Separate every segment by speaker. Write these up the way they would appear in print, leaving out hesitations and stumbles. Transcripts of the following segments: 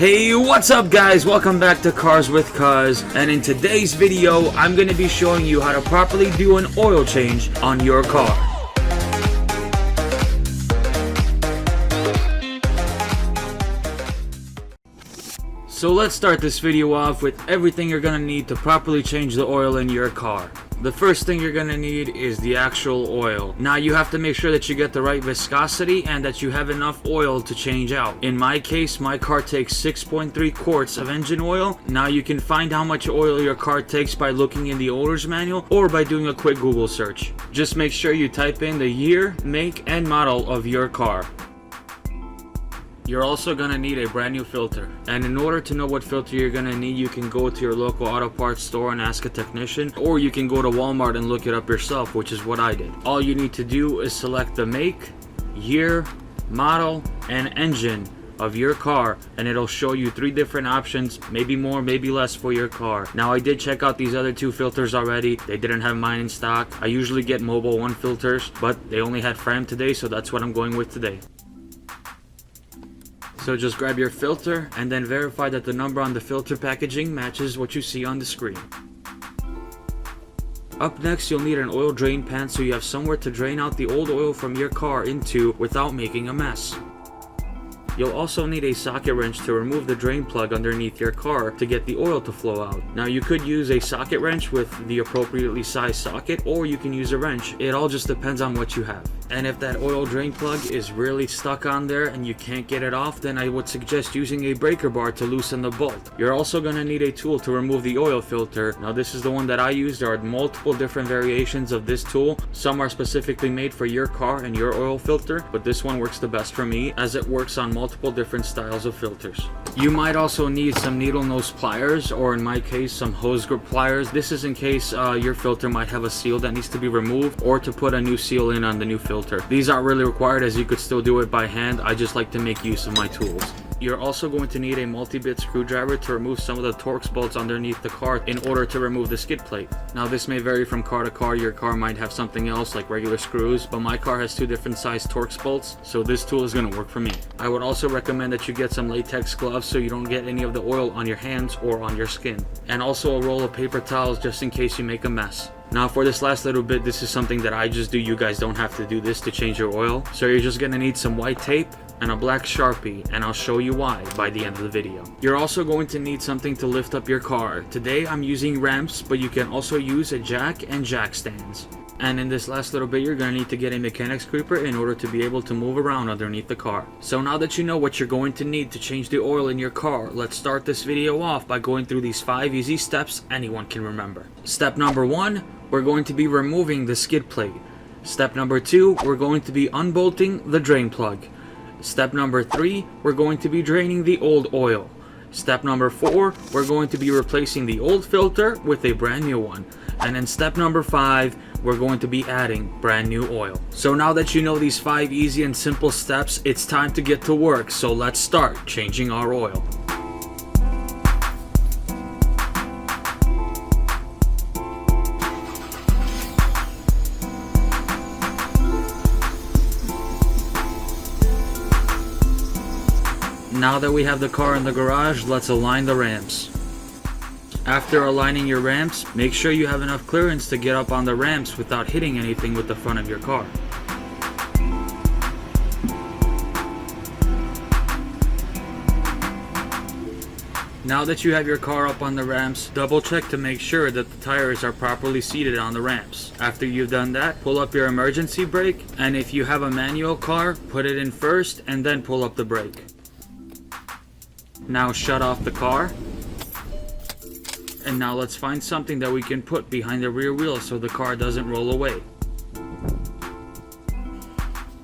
Speaker 1: Hey, what's up guys? Welcome back to Cars with Cuz, and in today's video I'm going to be showing you how to properly do an oil change on your car. So let's start this video off with everything you're going to need to properly change the oil in your car. The first thing you're going to need is the actual oil. Now you have to make sure that you get the right viscosity and that you have enough oil to change out. In my case, my car takes 6.3 quarts of engine oil. Now you can find how much oil your car takes by looking in the owner's manual or by doing a quick Google search. Just make sure you type in the year, make, and model of your car. You're also going to need a brand new filter, and in order to know what filter you're going to need, you can go to your local auto parts store and ask a technician, or you can go to Walmart and look it up yourself, which is what I did. All you need to do is select the make, year, model, and engine of your car, and it'll show you 3 different options, maybe more, maybe less for your car. Now I did check out these other 2 filters already. They didn't have mine in stock. I usually get Mobil 1 filters, but they only had Fram today, so that's what I'm going with today. So just grab your filter and then verify that the number on the filter packaging matches what you see on the screen. Up next, you'll need an oil drain pan so you have somewhere to drain out the old oil from your car into without making a mess. You'll also need a socket wrench to remove the drain plug underneath your car to get the oil to flow out. Now you could use a socket wrench with the appropriately sized socket, or you can use a wrench. It all just depends on what you have. And if that oil drain plug is really stuck on there and you can't get it off, then I would suggest using a breaker bar to loosen the bolt. You're also going to need a tool to remove the oil filter. Now this is the one that I use. There are multiple different variations of this tool. Some are specifically made for your car and your oil filter, but this one works the best for me as it works on multiple different styles of filters. You might also need some needle nose pliers, or in my case some hose grip pliers. This is in case your filter might have a seal that needs to be removed, or to put a new seal in on the new filter. These aren't really required, as you could still do it by hand. I just like to make use of my tools. You're also going to need a multi-bit screwdriver to remove some of the Torx bolts underneath the car in order to remove the skid plate. Now this may vary from car to car. Your car might have something else like regular screws, but my car has 2 different size Torx bolts, so this tool is going to work for me. I would also recommend that you get some latex gloves so you don't get any of the oil on your hands or on your skin. And also a roll of paper towels just in case you make a mess. Now for this last little bit, this is something that I just do. You guys don't have to do this to change your oil. So you're just going to need some white tape and a black Sharpie, and I'll show you why by the end of the video. You're also going to need something to lift up your car. Today I'm using ramps, but you can also use a jack and jack stands. And in this last little bit, you're going to need to get a mechanic's creeper in order to be able to move around underneath the car. So now that you know what you're going to need to change the oil in your car, let's start this video off by going through these 5 easy steps anyone can remember. Step number 1, we're going to be removing the skid plate. Step number 2, we're going to be unbolting the drain plug. Step number 3, we're going to be draining the old oil. Step number 4, we're going to be replacing the old filter with a brand new one. And in step number 5, we're going to be adding brand new oil. So now that you know these 5 easy and simple steps, it's time to get to work. So let's start changing our oil. Now that we have the car in the garage, let's align the ramps. After aligning your ramps, make sure you have enough clearance to get up on the ramps without hitting anything with the front of your car. Now that you have your car up on the ramps, double check to make sure that the tires are properly seated on the ramps. After you've done that, pull up your emergency brake, and if you have a manual car, put it in first and then pull up the brake. Now shut off the car. And now let's find something that we can put behind the rear wheel so the car doesn't roll away.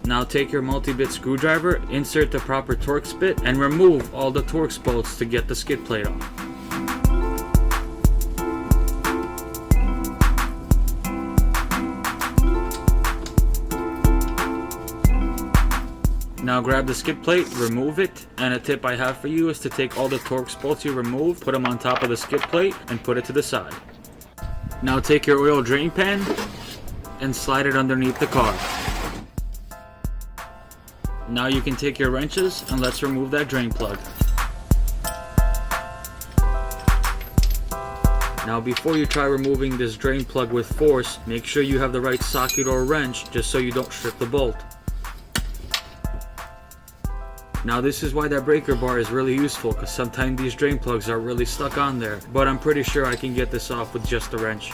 Speaker 1: Now take your multi-bit screwdriver, insert the proper Torx bit, and remove all the Torx bolts to get the skid plate off. Now grab the skid plate, remove it, and a tip I have for you is to take all the Torx bolts you removed, put them on top of the skid plate, and put it to the side. Now take your oil drain pan and slide it underneath the car. Now you can take your wrenches and let's remove that drain plug. Now before you try removing this drain plug with force, make sure you have the right socket or wrench just so you don't strip the bolt. Now this is why that breaker bar is really useful, because sometimes these drain plugs are really stuck on there, but I'm pretty sure I can get this off with just a wrench.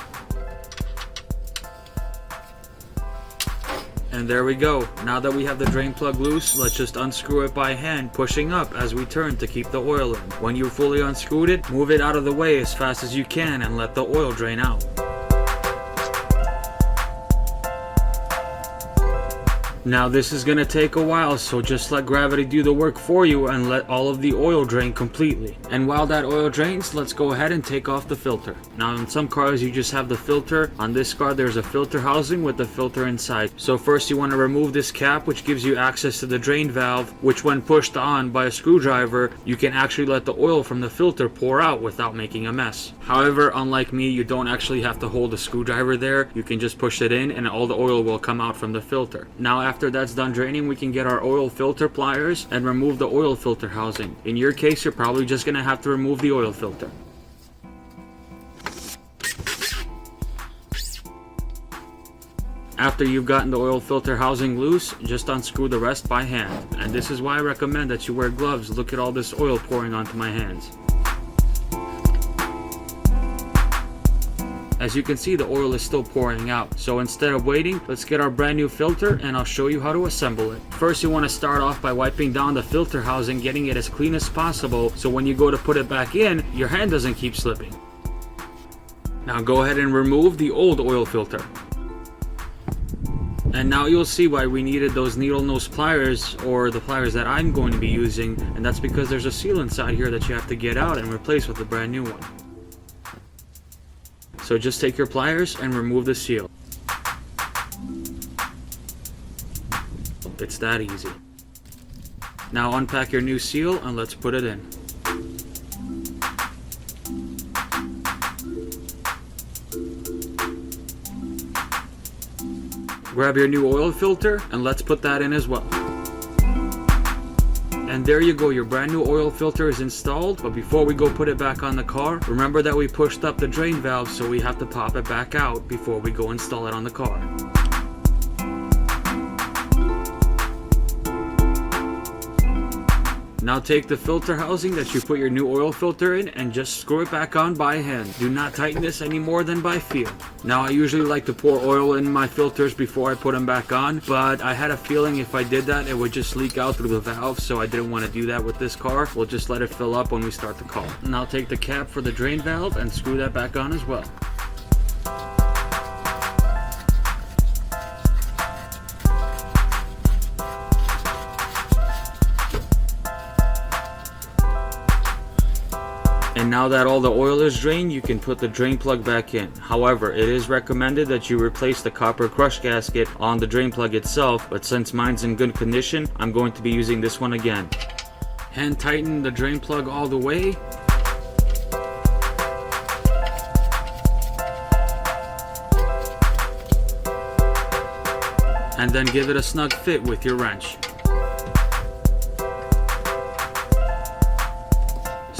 Speaker 1: And there we go. Now that we have the drain plug loose, let's just unscrew it by hand, pushing up as we turn to keep the oil in. When you've fully unscrewed it, move it out of the way as fast as you can and let the oil drain out. Now this is going to take a while, so just let gravity do the work for you and let all of the oil drain completely. And while that oil drains, let's go ahead and take off the filter. Now in some cars you just have the filter. On this car there's a filter housing with the filter inside. So first you want to remove this cap, which gives you access to the drain valve, which when pushed on by a screwdriver, you can actually let the oil from the filter pour out without making a mess. However, unlike me, you don't actually have to hold a screwdriver there. You can just push it in and all the oil will come out from the filter. Now after that's done draining, we can get our oil filter pliers and remove the oil filter housing. In your case, you're probably just going to have to remove the oil filter. After you've gotten the oil filter housing loose, just unscrew the rest by hand. And this is why I recommend that you wear gloves. Look at all this oil pouring onto my hands. As you can see, the oil is still pouring out. So instead of waiting, let's get our brand new filter and I'll show you how to assemble it. First, you want to start off by wiping down the filter housing, getting it as clean as possible so when you go to put it back in, your hand doesn't keep slipping. Now go ahead and remove the old oil filter. And now you'll see why we needed those needle nose pliers, or the pliers that I'm going to be using, and that's because there's a seal inside here that you have to get out and replace with a brand new one. So just take your pliers and remove the seal. It's that easy. Now unpack your new seal and let's put it in. Grab your new oil filter and let's put that in as well. And there you go, your brand new oil filter is installed. But before we go put it back on the car, remember that we pushed up the drain valve, so we have to pop it back out before we go install it on the car. Now take the filter housing that you put your new oil filter in and just screw it back on by hand. Do not tighten this any more than by feel. Now I usually like to pour oil in my filters before I put them back on, but I had a feeling if I did that it would just leak out through the valve, so I didn't want to do that with this car. We'll just let it fill up when we start the car. Now take the cap for the drain valve and screw that back on as well. And now that all the oil is drained, you can put the drain plug back in. However, it is recommended that you replace the copper crush gasket on the drain plug itself, but since mine's in good condition, I'm going to be using this one again. Hand tighten the drain plug all the way. And then give it a snug fit with your wrench.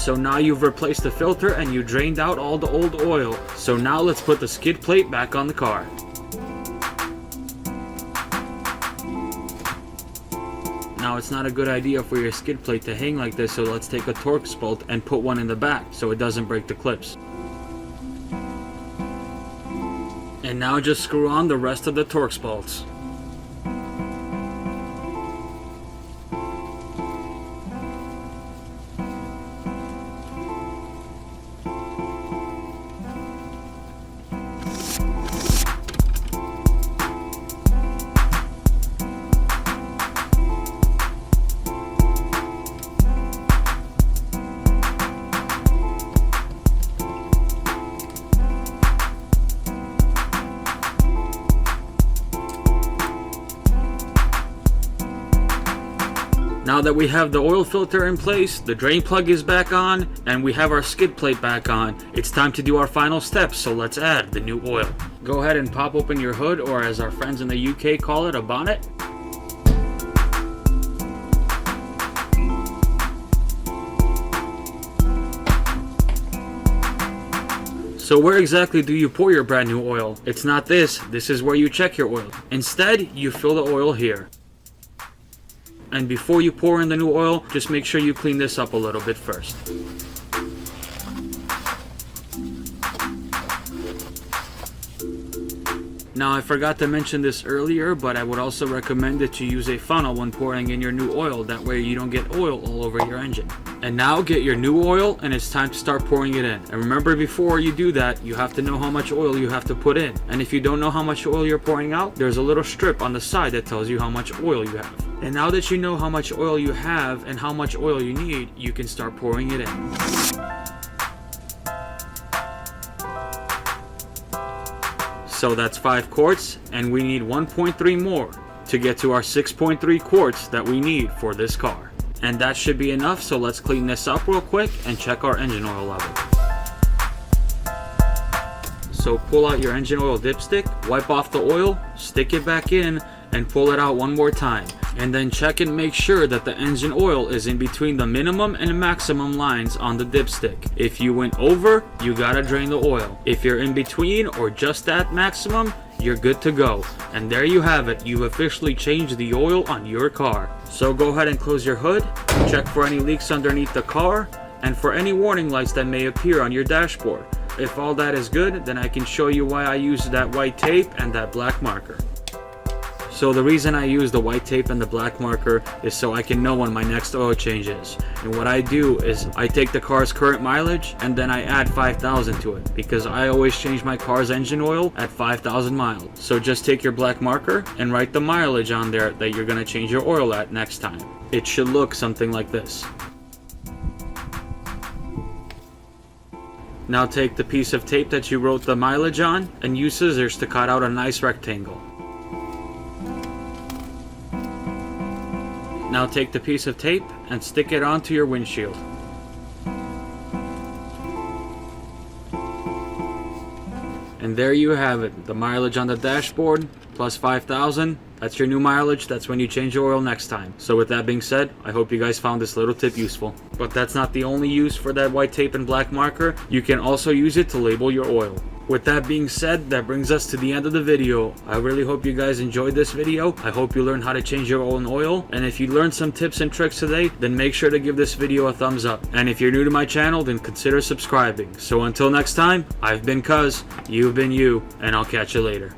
Speaker 1: So now you've replaced the filter and you drained out all the old oil. So now let's put the skid plate back on the car. Now it's not a good idea for your skid plate to hang like this, so let's take a Torx bolt and put one in the back so it doesn't break the clips. And now just screw on the rest of the Torx bolts. Now that we have the oil filter in place, the drain plug is back on, and we have our skid plate back on, it's time to do our final steps, so let's add the new oil. Go ahead and pop open your hood, or as our friends in the UK call it, a bonnet. So So where exactly do you pour your brand new oil? It's not this. This is where you check your oil. Instead, you fill the oil here. And before you pour in the new oil, just make sure you clean this up a little bit first. Now, I forgot to mention this earlier, but I would also recommend that you use a funnel when pouring in your new oil. That way you don't get oil all over your engine. And now get your new oil, and it's time to start pouring it in. And remember, before you do that, you have to know how much oil you have to put in. And if you don't know how much oil you're pouring out, there's a little strip on the side that tells you how much oil you have. And now that you know how much oil you have and how much oil you need, you can start pouring it in. So that's 5 quarts, and we need 1.3 more to get to our 6.3 quarts that we need for this car. And that should be enough, so let's clean this up real quick and check our engine oil level. So pull out your engine oil dipstick, wipe off the oil, stick it back in, and pull it out one more time. And then check and make sure that the engine oil is in between the minimum and maximum lines on the dipstick. If you went over, you gotta drain the oil. If you're in between or just at maximum, you're good to go. And there you have it. You've officially changed the oil on your car. So go ahead and close your hood, check for any leaks underneath the car, and for any warning lights that may appear on your dashboard. If all that is good, then I can show you why I use that white tape and that black marker. So the reason I use the white tape and the black marker is so I can know when my next oil change is. And what I do is I take the car's current mileage and then I add 5,000 to it, because I always change my car's engine oil at 5,000 miles. So just take your black marker and write the mileage on there that you're going to change your oil at next time. It should look something like this. Now take the piece of tape that you wrote the mileage on and use scissors to cut out a nice rectangle. Now take the piece of tape and stick it onto your windshield. And there you have it, the mileage on the dashboard plus 5,000. That's your new mileage. That's when you change your oil next time. So with that being said, I hope you guys found this little tip useful. But that's not the only use for that white tape and black marker. You can also use it to label your oil. With that being said, that brings us to the end of the video. I really hope you guys enjoyed this video. I hope you learned how to change your own oil. And if you learned some tips and tricks today, then make sure to give this video a thumbs up. And if you're new to my channel, then consider subscribing. So until next time, I've been Cuz, you've been you, and I'll catch you later.